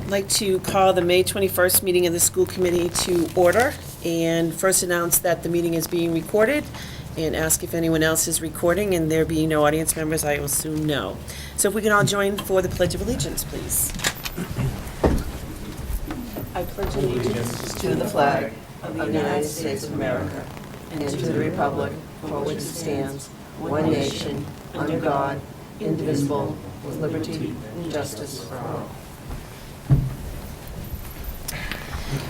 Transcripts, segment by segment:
like to call the May 21st meeting of the school committee to order, and first announce that the meeting is being recorded, and ask if anyone else is recording, and there being no audience members, I will assume no. So if we can all join for the Pledge of Allegiance, please. I pledge allegiance To the flag of the United States of America and to the republic for which it stands, one nation, under God, indivisible, with liberty and justice for all.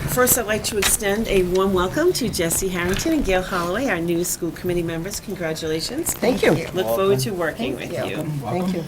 First, I'd like to extend a warm welcome to Jesse Harrington and Gail Holloway, our new school committee members. Congratulations. Thank you. Look forward to working with you. Thank you.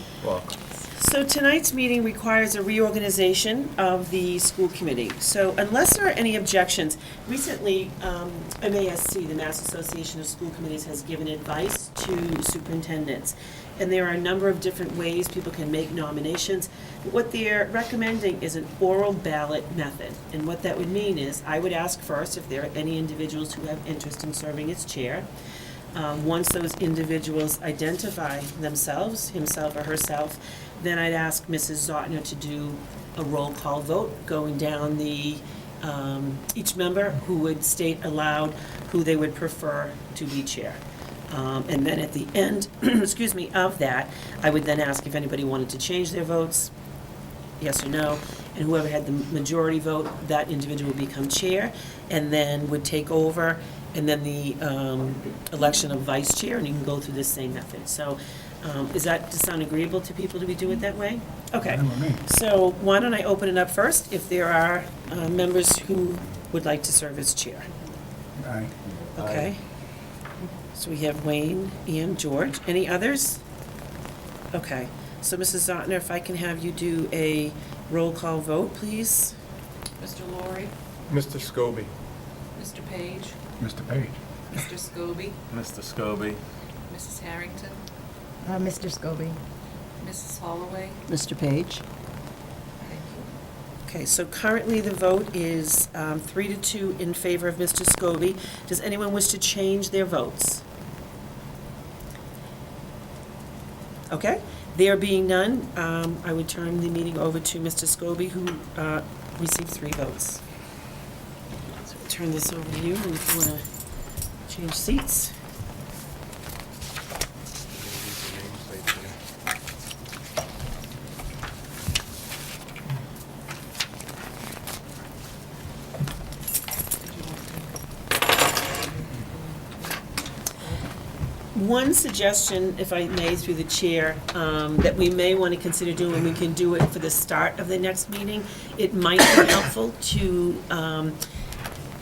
So tonight's meeting requires a reorganization of the school committee. So unless there are any objections, recently, MASC, the Mass Association of School Committees, has given advice to superintendents. And there are a number of different ways people can make nominations. What they're recommending is an oral ballot method. And what that would mean is, I would ask first if there are any individuals who have interest in serving as chair. Once those individuals identify themselves, himself or herself, then I'd ask Mrs. Zotner to do a roll call vote, going down each member who would state aloud who they would prefer to be chair. And then at the end, excuse me, of that, I would then ask if anybody wanted to change their votes, yes or no, and whoever had the majority vote, that individual would become chair, and then would take over, and then the election of vice chair, and you can go through this same method. So does that sound agreeable to people, do we do it that way? Okay. So why don't I open it up first, if there are members who would like to serve as chair? Aye. Okay. So we have Wayne and George. Any others? Okay. So Mrs. Zotner, if I can have you do a roll call vote, please. Mr. Laurie, Mr. Scobie. Mr. Page, Mr. Page. Mr. Scobie, Mr. Scobie. Mrs. Harrington, Mr. Scobie. Mrs. Holloway. Mr. Page. Thank you. Okay, so currently the vote is 3-2 in favor of Mr. Scobie. Does anyone wish to change their votes? Okay, there being none, I would turn the meeting over to Mr. Scobie, who received 3 votes. So we'll turn this over to you, and if you want to change seats. One suggestion, if I may, through the chair, that we may want to consider doing, and we can do it for the start of the next meeting, it might be helpful to,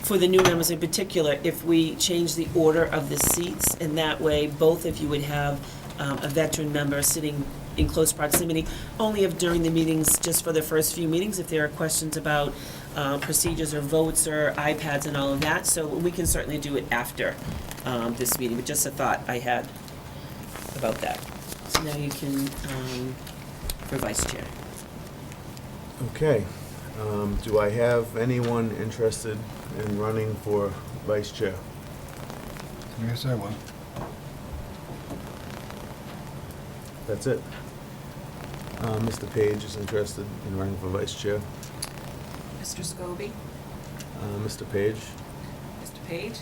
for the new members in particular, if we change the order of the seats, and that way both of you would have a veteran member sitting in close proximity, only if during the meetings, just for the first few meetings, if there are questions about procedures or votes or iPads and all of that. So we can certainly do it after this meeting, but just a thought I had about that. So now you can, for vice chair. Okay. Do I have anyone interested in running for vice chair? Yes, I will. That's it. Mr. Page is interested in running for vice chair. Mr. Scobie, Mr. Page. Mr. Page,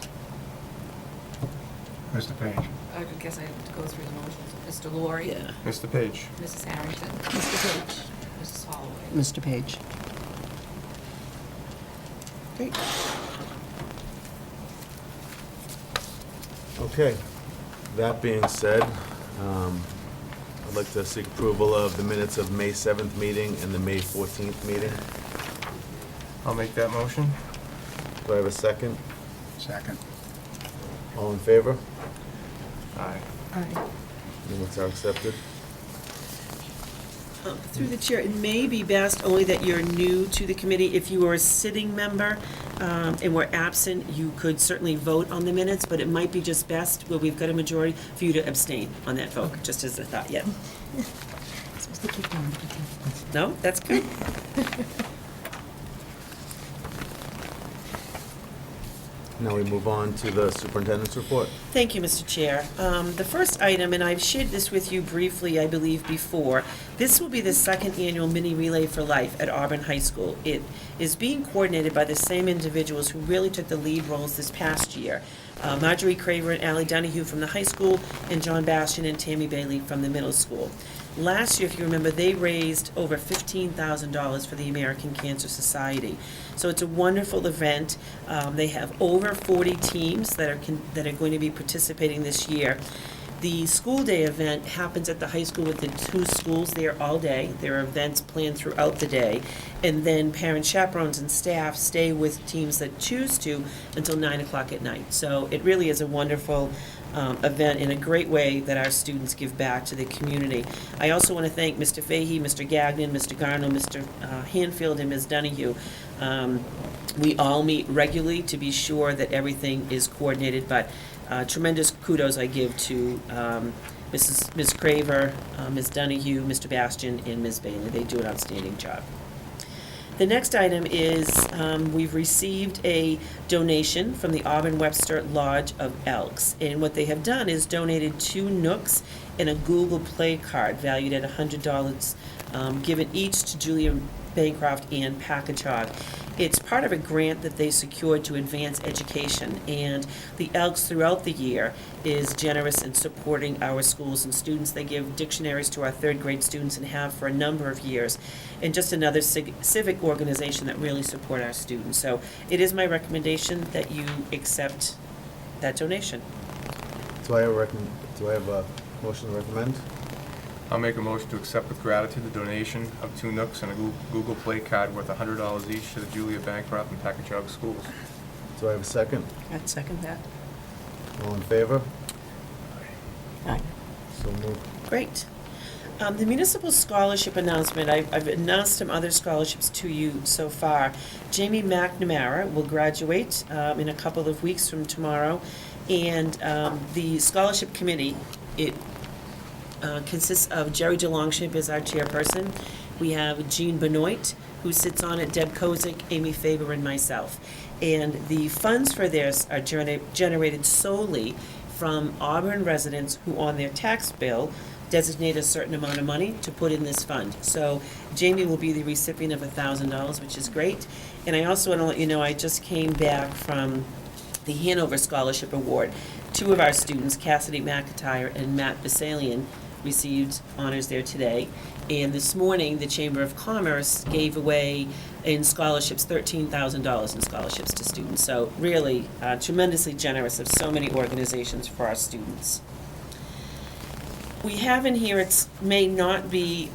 Mr. Page. I guess I have to go through the motions. Mr. Laurie. Yeah. Mr. Page. Mrs. Harrington, Mr. Page. Mrs. Holloway. Mr. Page. Great. Okay. That being said, I'd like to seek approval of the minutes of May 7th meeting and the May 14th meeting. I'll make that motion. Do I have a second? Second. All in favor? Aye. Aye. Minutes are accepted. Through the chair, it may be best only that you're new to the committee. If you are a sitting member and were absent, you could certainly vote on the minutes, but it might be just best, where we've got a majority, for you to abstain on that vote, just as a thought, yeah. Supposed to keep going. No, that's good. Now we move on to the superintendent's report. Thank you, Mr. Chair. The first item, and I've shared this with you briefly, I believe, before, this will be the second annual Mini Relay for Life at Auburn High School. It is being coordinated by the same individuals who really took the lead roles this past year. Marjorie Craver and Allie Donahue from the high school, and John Bastian and Tammy Bailey from the middle school. Last year, if you remember, they raised over $15,000 for the American Cancer Society. So it's a wonderful event. They have over 40 teams that are going to be participating this year. The school day event happens at the high school with the two schools there all day. There are events planned throughout the day. And then parents, chaperones, and staff stay with teams that choose to until 9 o'clock at night. So it really is a wonderful event in a great way that our students give back to the community. I also want to thank Mr. Fahey, Mr. Gagnon, Mr. Garno, Mr. Hanfield, and Ms. Donahue. We all meet regularly to be sure that everything is coordinated, but tremendous kudos I give to Ms. Craver, Ms. Donahue, Mr. Bastian, and Ms. Bailey. They do an outstanding job. The next item is we've received a donation from the Auburn Webster Lodge of Elks. And what they have done is donated 2 Nooks and a Google Play card valued at $100, given each to Julia Bancroft and Packagug. It's part of a grant that they secured to advance education, and the Elks throughout the year is generous in supporting our schools and students. They give dictionaries to our 3rd grade students and have for a number of years, and just another civic organization that really support our students. So it is my recommendation that you accept that donation. Do I have a motion to recommend? I'll make a motion to accept with gratitude the donation of 2 Nooks and a Google Play card worth $100 each to the Julia Bancroft and Packagug schools. Do I have a second? I'd second that. All in favor? Aye. So moved. Great. The municipal scholarship announcement, I've announced some other scholarships to you so far. Jamie McNamara will graduate in a couple of weeks from tomorrow, and the scholarship committee, it consists of Jerry DeLongchamp as our chairperson. We have Jean Benoit, who sits on it, Deb Kozik, Amy Faber, and myself. And the funds for this are generated solely from Auburn residents who, on their tax bill, designate a certain amount of money to put in this fund. So Jamie will be the recipient of $1,000, which is great. And I also want to let you know, I just came back from the Hanover Scholarship Award. 2 of our students, Cassidy McIntyre and Matt Basalian, received honors there today. And this morning, the Chamber of Commerce gave away in scholarships $13,000 in scholarships to students. So really tremendously generous of so many organizations for our students. We have in here, it may not be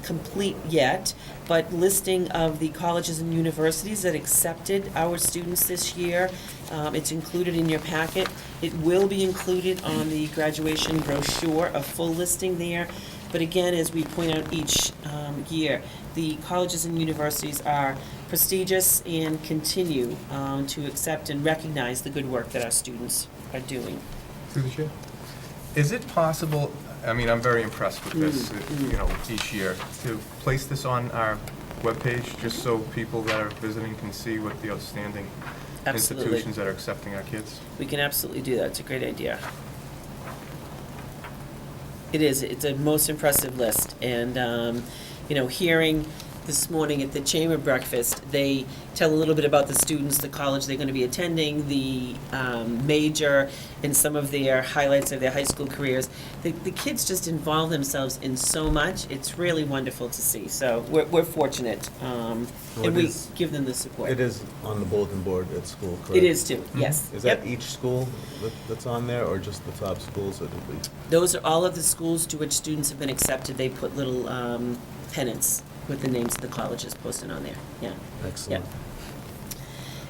complete yet, but listing of the colleges and universities that accepted our students this year. It's included in your packet. It will be included on the graduation brochure, a full listing there. But again, as we point out each year, the colleges and universities are prestigious and continue to accept and recognize the good work that our students are doing. Through the chair. Is it possible, I mean, I'm very impressed with this, each year, to place this on our webpage, just so people that are visiting can see what the outstanding Absolutely. institutions that are accepting our kids? We can absolutely do that. It's a great idea. It is. It's a most impressive list. And, hearing this morning at the chamber breakfast, they tell a little bit about the students, the college they're going to be attending, the major, and some of their highlights of their high school careers. The kids just involve themselves in so much. It's really wonderful to see. So we're fortunate, and we give them the support. It is on the bulletin board at school, correct? It is too, yes. Is Yep. that each school that's on there, or just the top schools? Or did we? Those are all of the schools to which students have been accepted. They put little pennants with the names of the colleges posted on there, yeah. Excellent.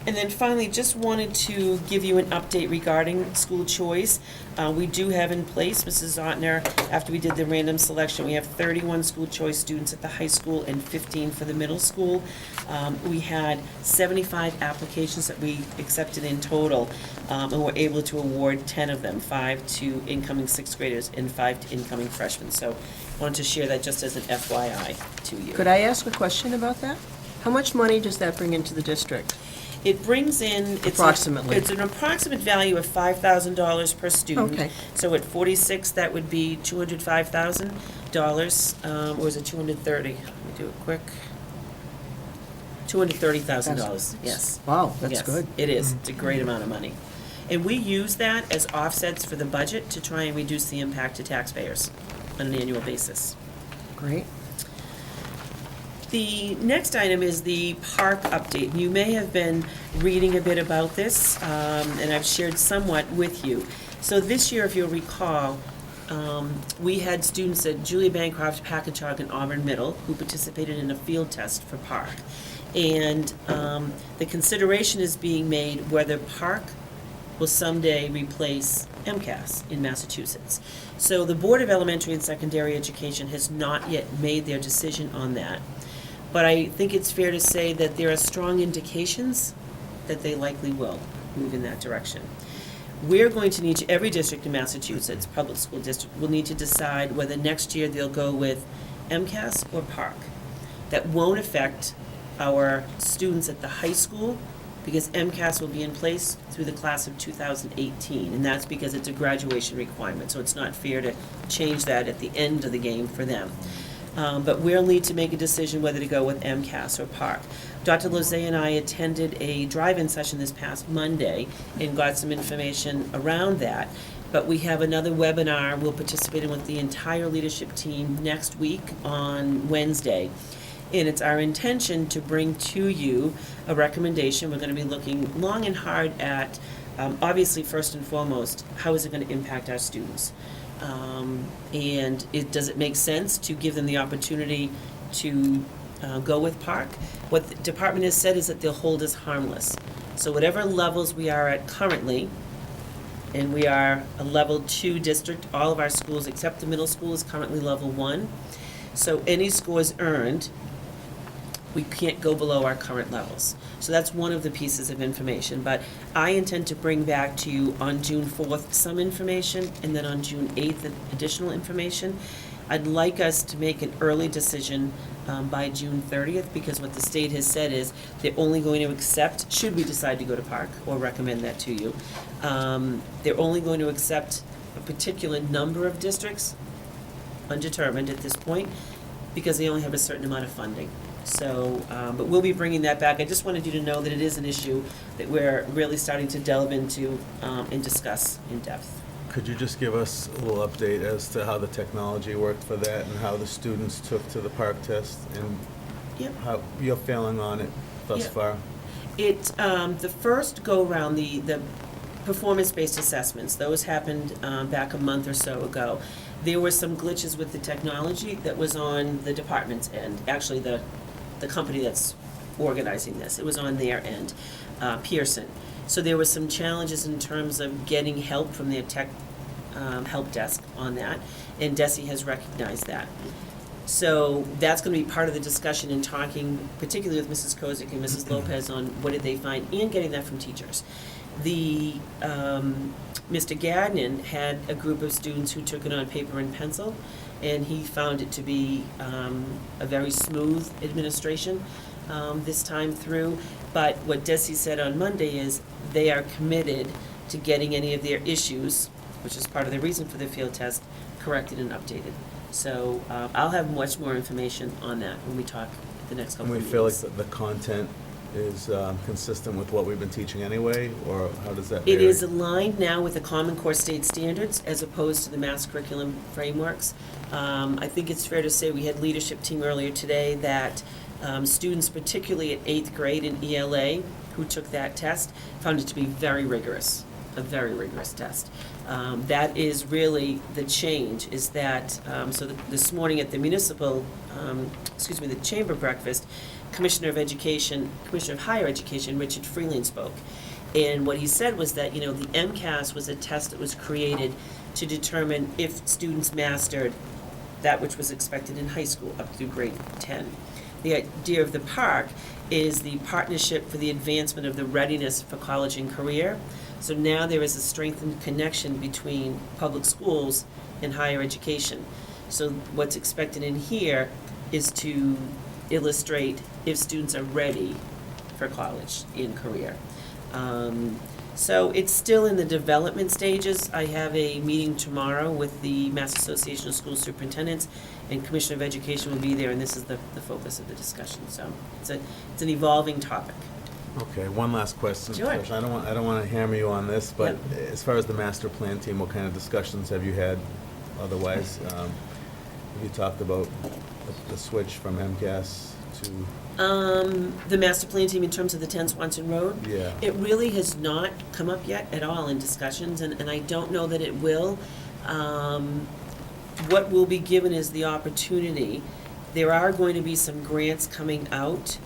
And then finally, just wanted to give you an update regarding school choice. We do have in place, Mrs. Zotner, after we did the random selection, we have 31 school choice students at the high school and 15 for the middle school. We had 75 applications that we accepted in total, and were able to award 10 of them, 5 to incoming 6th graders and 5 to incoming freshmen. So I wanted to share that just as an FYI to you. Could I ask a question about that? How much money does that bring into the district? It brings in. Approximately. It's an approximate value of $5,000 per student. Okay. So at 46, that would be $205,000, or is it 230? Let me do it quick. $230,000, yes. Wow, that's Yes, good. it is. It's a great amount of money. And we use that as offsets for the budget to try and reduce the impact to taxpayers on an annual basis. Great. The next item is the park update. You may have been reading a bit about this, and I've shared somewhat with you. So this year, if you'll recall, we had students at Julia Bancroft, Packagug, and Auburn Middle who participated in a field test for park. And the consideration is being made whether park will someday replace MCAS in Massachusetts. So the Board of Elementary and Secondary Education has not yet made their decision on that. But I think it's fair to say that there are strong indications that they likely will move in that direction. We're going to need to, every district in Massachusetts, public school district, will need to decide whether next year they'll go with MCAS or park. That won't affect our students at the high school, because MCAS will be in place through the class of 2018, and that's because it's a graduation requirement, so it's not fair to change that at the end of the game for them. But we'll need to make a decision whether to go with MCAS or park. Dr. Lozay and I attended a drive-in session this past Monday and got some information around that. But we have another webinar we'll participate in with the entire leadership team next week on Wednesday. And it's our intention to bring to you a recommendation. We're going to be looking long and hard at, obviously, first and foremost, how is it going to impact our students? And does it make sense to give them the opportunity to go with park? What the department has said is that they'll hold us harmless. So whatever levels we are at currently, and we are a level 2 district, all of our schools except the middle school is currently level 1. So any scores earned, we can't go below our current levels. So that's one of the pieces of information. But I intend to bring back to you on June 4th some information, and then on June 8th additional information. I'd like us to make an early decision by June 30th, because what the state has said is they're only going to accept, should we decide to go to park, or recommend that to you, they're only going to accept a particular number of districts, undetermined at this point, because they only have a certain amount of funding. So, but we'll be bringing that back. I just wanted you to know that it is an issue that we're really starting to delve into and discuss in depth. Could you just give us a little update as to how the technology worked for that and how the students took to the park test and Yep. how you're feeling on it thus Yep. far? The first go-round, the performance-based assessments, those happened back a month or so ago. There were some glitches with the technology that was on the department's end, actually the company that's organizing this. It was on their end, Pearson. So there were some challenges in terms of getting help from their tech help desk on that, and DESE has recognized that. So that's going to be part of the discussion in talking, particularly with Mrs. Kozik and Mrs. Lopez, on what did they find, and getting that from teachers. The Mr. Gagnon had a group of students who took it on paper and pencil, and he found it to be a very smooth administration this time through. But what DESE said on Monday is they are committed to getting any of their issues, which is part of the reason for the field test, corrected and updated. So I'll have much more information on that when we talk the next couple And of we feel like meetings. the content is consistent with what we've been teaching anyway, or how does that vary? It is aligned now with the Common Core state standards as opposed to the mass curriculum frameworks. I think it's fair to say we had leadership team earlier today that students, particularly at 8th grade in ELA, who took that test, found it to be very rigorous, a very rigorous test. That is really the change, is that, this morning at the the chamber breakfast, Commissioner of Higher Education, Richard Freeland spoke. And what he said was that, the MCAS was a test that was created to determine if students mastered that which was expected in high school up through grade 10. The idea of the park is the Partnership for the Advancement of the Readiness for College and Career. So now there is a strengthened connection between public schools and higher education. So what's expected in here is to illustrate if students are ready for college and career. So it's still in the development stages. I have a meeting tomorrow with the Mass Association of School Superintendents, and Commissioner of Education will be there, and this is the focus of the discussion. So it's an evolving topic. Okay, one last question. Sure. Trish. I don't want to hammer you on this, but as far as the master plan team, what kind of discussions have you had otherwise? Have you talked about the switch from MCAS to, The master plan team in terms of the 10 Swanson Road? yeah? It really has not come up yet at all in discussions, and I don't know that it will. What will be given is the opportunity. There are going to be some grants coming out,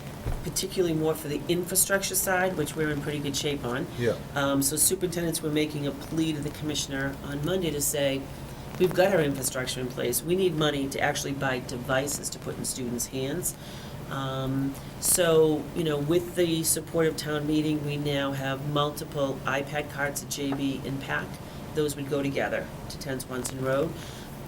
particularly more for the infrastructure side, which we're in pretty good shape on. Yeah. So superintendents were making a plea to the commissioner on Monday to say, we've got our infrastructure in place. We need money to actually buy devices to put in students' hands. So, with the support of town meeting, we now have multiple iPad carts at JB and PAC. Those would go together to 10 Swanson Road.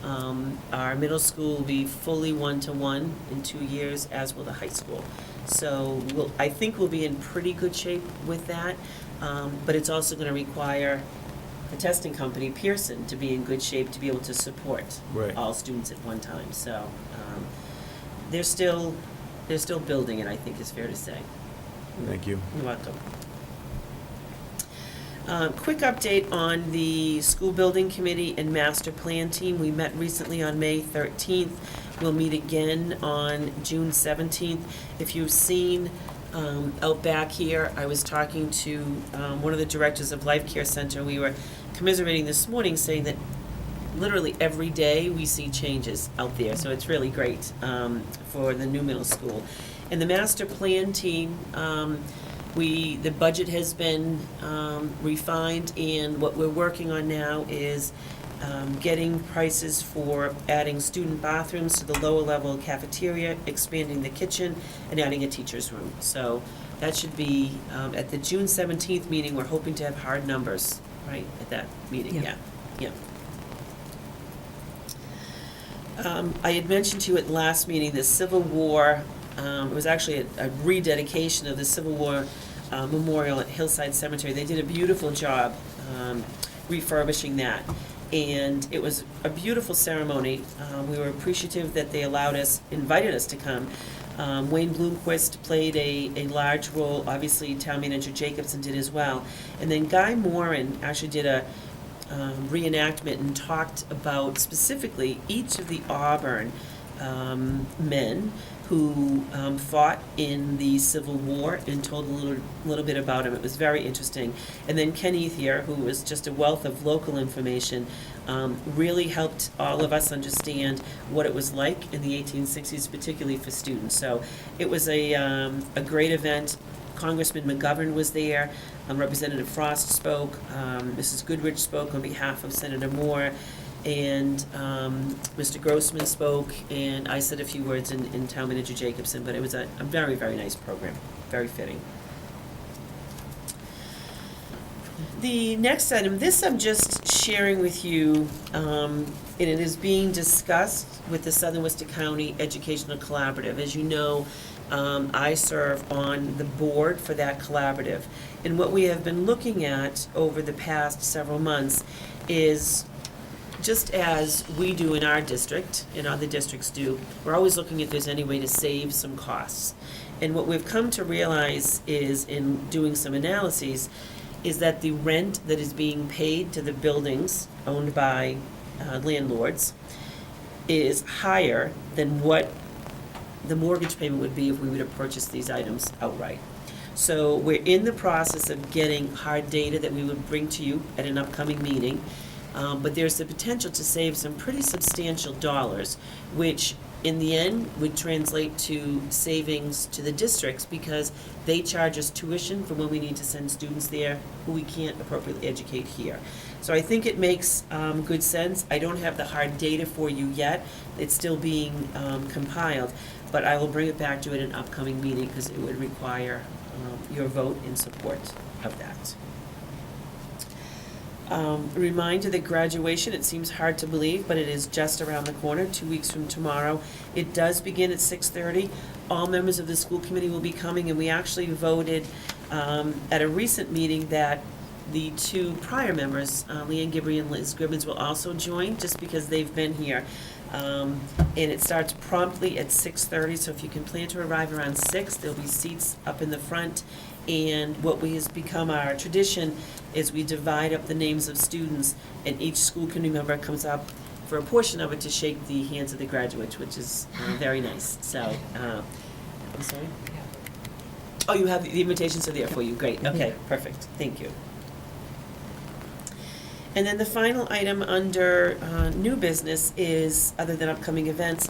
Our middle school will be fully one-to-one in 2 years, as will the high school. So I think we'll be in pretty good shape with that, but it's also going to require the testing company, Pearson, to be in good shape to be able to support Right. all students at one time. So they're still building it, I think is fair to say. Thank you. You're welcome. Quick update on the school building committee and master plan team. We met recently on May 13th. We'll meet again on June 17th. If you've seen out back here, I was talking to one of the directors of Life Care Center. We were commiserating this morning, saying that literally every day we see changes out there. So it's really great for the new middle school. And the master plan team, the budget has been refined, and what we're working on now is getting prices for adding student bathrooms to the lower level cafeteria, expanding the kitchen, and adding a teacher's room. So that should be, at the June 17th meeting, we're hoping to have hard numbers, right, at that meeting, Yeah. yeah. I had mentioned to you at last meeting, the Civil War, it was actually a rededication of the Civil War memorial at Hillside Cemetery. They did a beautiful job refurbishing that, and it was a beautiful ceremony. We were appreciative that they invited us to come. Wayne Bloomquist played a large role, obviously Town Manager Jacobson did as well. And then Guy Moran actually did a reenactment and talked about specifically each of the Auburn men who fought in the Civil War, and told a little bit about him. It was very interesting. And then Ken Ethier, who was just a wealth of local information, really helped all of us understand what it was like in the 1860s, particularly for students. So it was a great event. Congressman McGovern was there. Representative Frost spoke. Mrs. Goodrich spoke on behalf of Senator Moore. And Mr. Grossman spoke, and I said a few words in Town Manager Jacobson, but it was a very, very nice program, very fitting. The next item, this I'm just sharing with you, and it is being discussed with the Southern Worcester County Educational Collaborative. As you know, I serve on the board for that collaborative. And what we have been looking at over the past several months is, just as we do in our district, and other districts do, we're always looking if there's any way to save some costs. And what we've come to realize is, in doing some analyses, is that the rent that is being paid to the buildings owned by landlords is higher than what the mortgage payment would be if we were to purchase these items outright. So we're in the process of getting hard data that we would bring to you at an upcoming meeting. But there's the potential to save some pretty substantial dollars, which in the end would translate to savings to the districts, because they charge us tuition for when we need to send students there who we can't appropriately educate here. So I think it makes good sense. I don't have the hard data for you yet. It's still being compiled, but I will bring it back to you at an upcoming meeting, because it would require your vote in support of that. A reminder that graduation, it seems hard to believe, but it is just around the corner, 2 weeks from tomorrow. It does begin at 6:30. All members of the school committee will be coming, and we actually voted at a recent meeting that the two prior members, Leanne Gibbery and Liz Gribbins, will also join, just because they've been here. And it starts promptly at 6:30, so if you can plan to arrive around 6, there'll be seats up in the front. And what has become our tradition is we divide up the names of students, and each school committee member comes up for a portion of it to shake the hands of the graduates, which is very nice. So, I'm sorry? Oh, you have, the invitations are there for you, great, okay, perfect, thank you. And then the final item under new business is, other than upcoming events,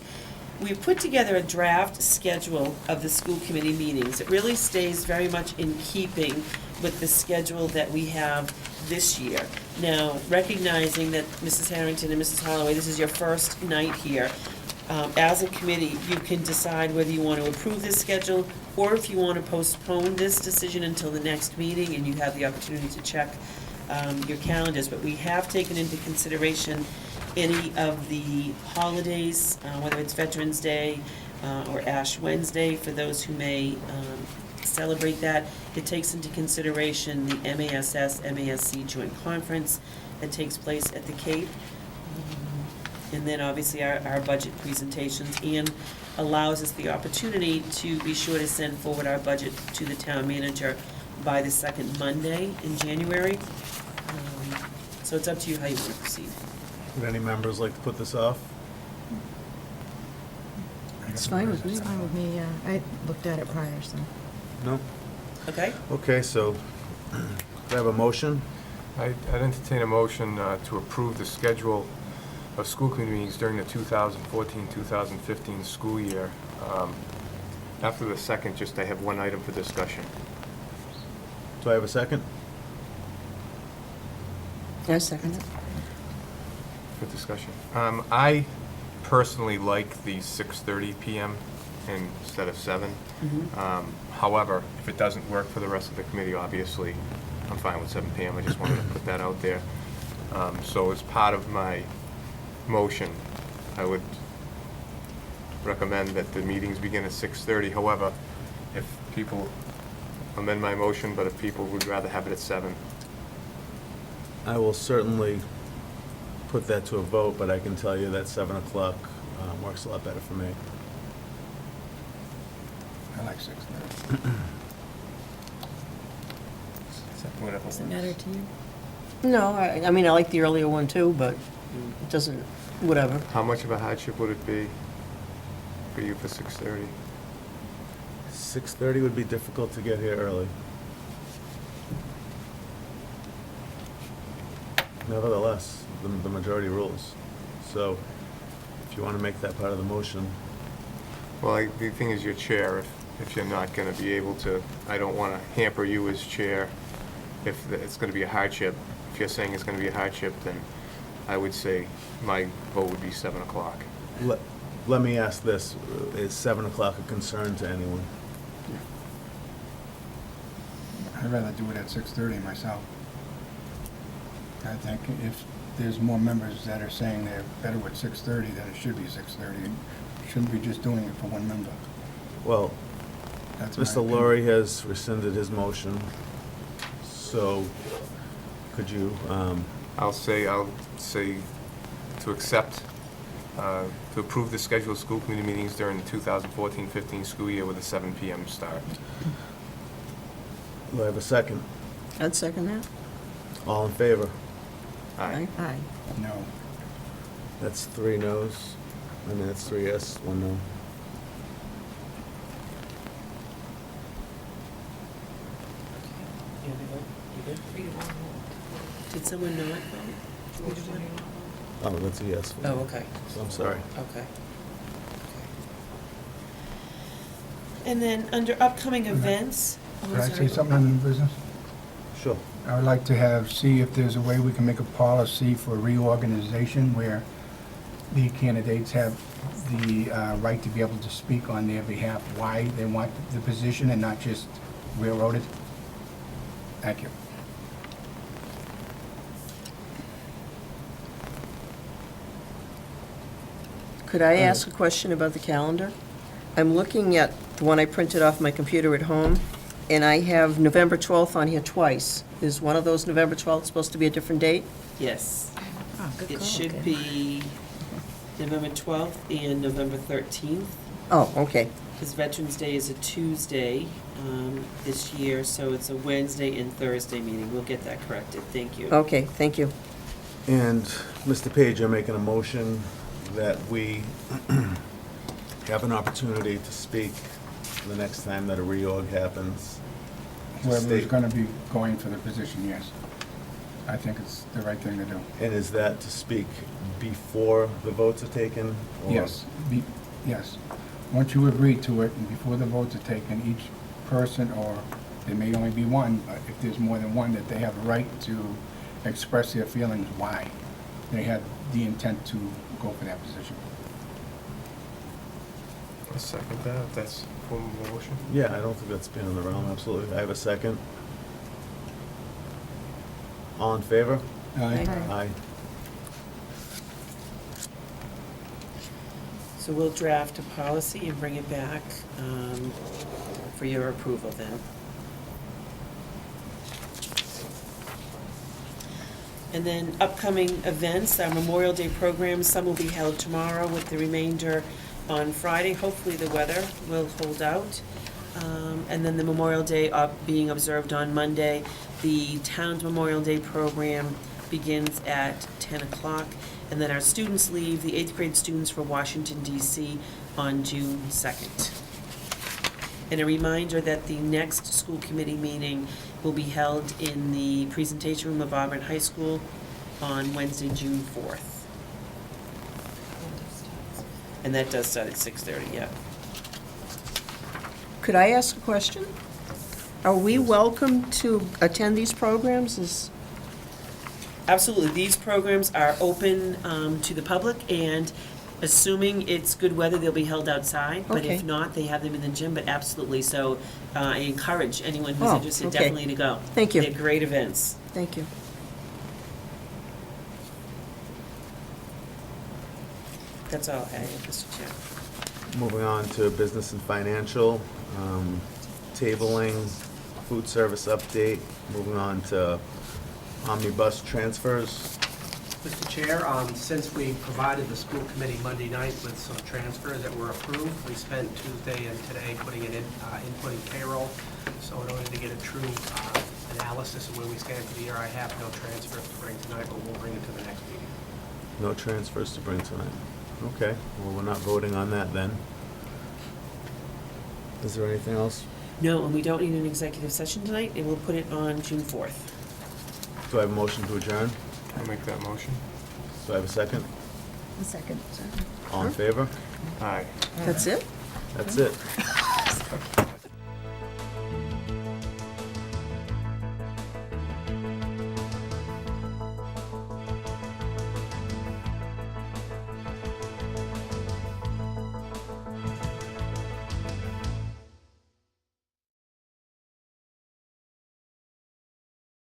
we've put together a draft schedule of the school committee meetings. It really stays very much in keeping with the schedule that we have this year. Now, recognizing that Mrs. Harrington and Mrs. Holloway, this is your first night here, as a committee, you can decide whether you want to approve this schedule or if you want to postpone this decision until the next meeting, and you have the opportunity to check your calendars. But we have taken into consideration any of the holidays, whether it's Veterans Day or Ash Wednesday, for those who may celebrate that. It takes into consideration the MASC Joint Conference that takes place at the Cape. And then obviously our budget presentations, and allows us the opportunity to be sure to send forward our budget to the town manager by the second Monday in January. So it's up to you how you want to proceed. Would any members like to put this off? It's fine with me. It's fine with me, yeah. I looked at it prior, so. No? Okay? Okay, so, do I have a motion? I'd entertain a motion to approve the schedule of school committee meetings during the 2014-2015 school year. After the second, just I have one item for discussion. Do I have a second? I second it. For discussion. I personally like the 6:30 PM instead of 7. However, if it doesn't work for the rest of the committee, obviously, I'm fine with 7 PM. I just wanted to put that out there. So as part of my motion, I would recommend that the meetings begin at 6:30. However, if people amend my motion, but if people would rather have it at 7. I will certainly put that to a vote, but I can tell you that 7 o'clock works a lot better for me. I like 6:30. Does it matter to you? No, I mean, I like the earlier one too, but it doesn't, whatever. How much of a hardship would it be for you for 6:30? 6:30 would be difficult to get here early. Nevertheless, the majority rules. So, if you want to make that part of the motion, Well, the thing is, you're chair, if you're not gonna be able to, I don't wanna hamper you as chair if it's gonna be a hardship. If you're saying it's gonna be a hardship, then I would say my vote would be 7 o'clock. let me ask this, is 7 o'clock a concern to anyone? I'd rather do it at 6:30 myself. I think if there's more members that are saying they're better with 6:30, then it should be 6:30. Shouldn't be just doing it for one member. Well, That's my Mr. opinion. Laurie has rescinded his motion, so could you, I'll say to accept, to approve the schedule of school committee meetings during the 2014-15 school year with a 7 PM start. do I have a second? I'd second that. All in favor? Aye. Aye. No. That's 3 noes. I mean, that's 3 yes, 1 no. You good? 3 to 1 vote. Did someone not vote? Which one do you want? Oh, that's a yes. Oh, okay, So I'm sorry. okay. And then, under upcoming events, oh, Could I sorry. say something on the business? Sure. I would like to see if there's a way we can make a policy for reorganization where the candidates have the right to be able to speak on their behalf, why they want the position and not just railroaded. Thank you. Could I ask a question about the calendar? I'm looking at the one I printed off my computer at home, and I have November 12th on here twice. Is one of those November 12th supposed to be a different date? Yes. Oh, good It call. should Good. be November 12th and November 13th, Oh, okay. because Veterans Day is a Tuesday this year, so it's a Wednesday and Thursday meeting. We'll get that corrected. Thank you. Okay, thank you. And, Mr. Page, you're making a motion that we have an opportunity to speak the next time that a reorg happens. Whoever is State- gonna be going for the position, yes. I think it's the right thing to do. And is that to speak before the votes are taken? or- Yes, yes. Once you agree to it, and before the votes are taken, each person, or there may only be one, but if there's more than one, that they have a right to express their feelings why they had the intent to go for that position. I'll second that, if that's a form of motion. Yeah, I don't think that's beyond the realm, absolutely. I have a second. All in favor? Aye. Aye. So we'll draft a policy and bring it back for your approval then. And then upcoming events, our Memorial Day programs, some will be held tomorrow with the remainder on Friday. Hopefully the weather will hold out. And then the Memorial Day being observed on Monday. The town's Memorial Day program begins at 10 o'clock. And then our students leave, the 8th grade students, for Washington DC on June 2nd. And a reminder that the next school committee meeting will be held in the presentation room of Auburn High School on Wednesday, June 4th. And that does start at 6:30, yeah. Could I ask a question? Are we welcome to attend these programs? Absolutely. These programs are open to the public, and assuming it's good weather, they'll be held outside. But if Okay. not, they have them in the gym, but absolutely. So I encourage anyone who's Oh, interested okay. definitely to go. Thank you. They're great events. Thank you. That's all I have, Mr. Chair. Moving on to business and financial, tabling, food service update, moving on to omnibus transfers. Mr. Chair, since we provided the school committee Monday night with some transfers that were approved, we spent Tuesday and today putting it in, inputting payroll. So in order to get a true analysis of where we stand for the year, I have no transfers to bring tonight, but we'll bring it to the next meeting. No transfers to bring tonight. Okay, well, we're not voting on that then. Is there anything else? No, and we don't need an executive session tonight, and we'll put it on June 4th. Do I have a motion to adjourn? I'll make that motion. Do I have a second? A second. All in favor? Aye. That's it? That's it.